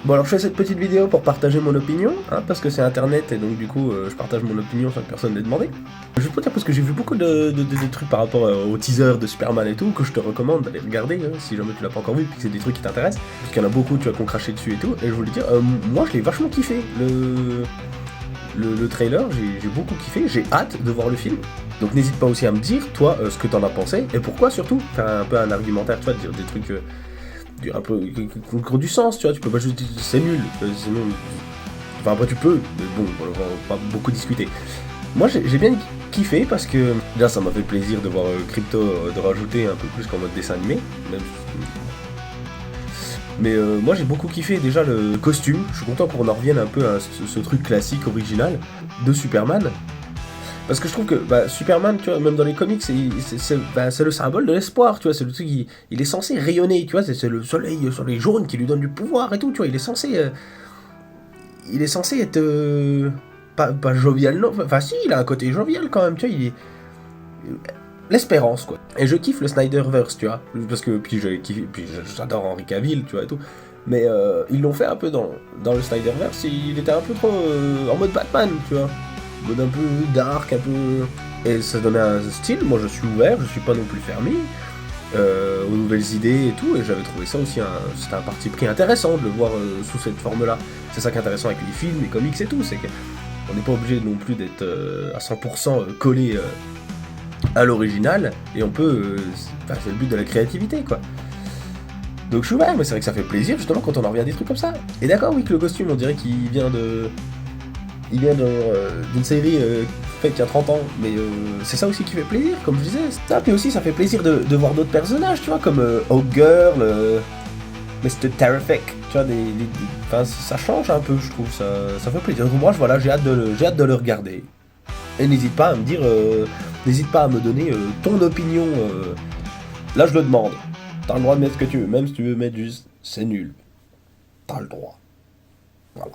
Bon alors je fais cette petite vidéo pour partager mon opinion, hein, parce que c'est internet et donc du coup je partage mon opinion sans que personne ne l'ait demandé. Je vais pas dire parce que j'ai vu beaucoup de trucs par rapport au teaser de Superman et tout, que je te recommande d'aller regarder si jamais tu l'as pas encore vu, puis que c'est des trucs qui t'intéressent, parce qu'il y en a beaucoup tu vois qu'on craché dessus et tout, et je voulais dire, moi je l'ai vachement kiffé, le trailer, j'ai beaucoup kiffé, j'ai hâte de voir le film. Donc n'hésite pas aussi à me dire, toi, ce que t'en as pensé, et pourquoi surtout, faire un peu un argumentaire, tu vois, dire des trucs un peu qui ont du sens, tu vois, tu peux pas juste dire c'est nul, sinon... Enfin après tu peux, mais bon, on va pas beaucoup discuter. Moi j'ai bien kiffé parce que déjà ça m'a fait plaisir de voir Crypto de rajouter un peu plus qu'en mode dessin animé, même mais moi j'ai beaucoup kiffé déjà le costume, je suis content qu'on en revienne un peu à ce truc classique original de Superman. Parce que je trouve que Superman, tu vois, même dans les comics, c'est le symbole de l'espoir, tu vois, c'est le truc, il est censé rayonner, tu vois, c'est le soleil jaune qui lui donne du pouvoir et tout, tu vois, il est censé être, pas jovial, non, enfin si, il a un côté jovial quand même, tu vois, il est, l'espérance, quoi. Et je kiffe le Snyderverse, tu vois, parce que, puis j'adore Henry Cavill, tu vois, et tout, mais ils l'ont fait un peu dans le Snyderverse, il était un peu trop en mode Batman, tu vois. Mode un peu dark, un peu... Et ça donnait un style, moi je suis ouvert, je suis pas non plus fermé aux nouvelles idées et tout, et j'avais trouvé ça aussi, c'était un parti pris intéressant de le voir sous cette forme-là. C'est ça qui est intéressant avec les films, les comics et tout, c'est qu'on n'est pas obligé non plus d'être à 100% collé à l'original, et on peut... c'est le but de la créativité, quoi. Donc je suis ouvert, mais c'est vrai que ça fait plaisir justement quand on en revient à des trucs comme ça. Et d'accord, oui, que le costume, on dirait qu'il vient de... Il vient d'une série faite il y a 30 ans, mais c'est ça aussi qui fait plaisir, comme je disais. Ça, puis aussi ça fait plaisir de voir d'autres personnages, tu vois, comme Hawk Girl, Mr. Terrific, tu vois, enfin, ça change un peu, je trouve, ça fait plaisir. Donc moi, voilà, j'ai hâte de le regarder. Et n'hésite pas à me dire, n'hésite pas à me donner ton opinion, là je le demande. T'as le droit de mettre ce que tu veux, même si tu veux mettre juste c'est nul. T'as le droit. Voilà.